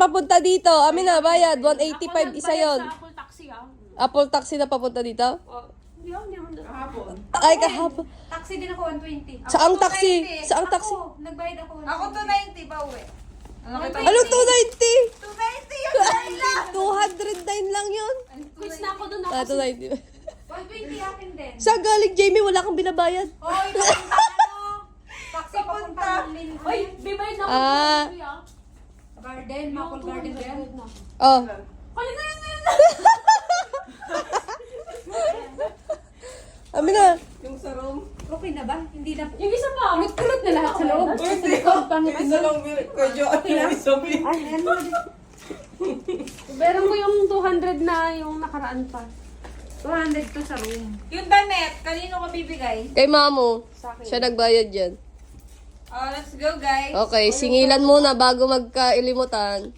Papunta dito. Amin na, bayad. 185 isa yon. Sa Apple Taxi ah. Apple taxi na papunta dito? Hindi ako naman doon. Kahapon. Ay, kahapon. Taxi din ako, 120. Saang taxi? Saang taxi? Ako, nagbayad ako. Ako 290 pa uwi. Ano, 290? 290 yun Laila! 209 lang yun. Quiz na ako doon. Ah, 290. 120 akin din. Sa galing, Jamie, wala kang binabayad. Hoy, papunta ano? Taxi papunta ng Lin. Uy, bibay na ako. Ah. Uy, ah. Garden, Maple Garden din. Oh. Kali na yun. Amin na. Yung sa room. Okay na ba? Hindi na. Yung isa pa. Kulot na lahat sa loob. Sa likod, pangit na lang. Kuya Jo, ano yung sabi? Meron ko yung 200 na yung nakaraan pa. 200 to sa room. Yung damit, kanino ka bibigay? Kay Mamo. Siya nagbayad dyan. Oh, let's go guys. Okay, singilan muna bago magkailimutan.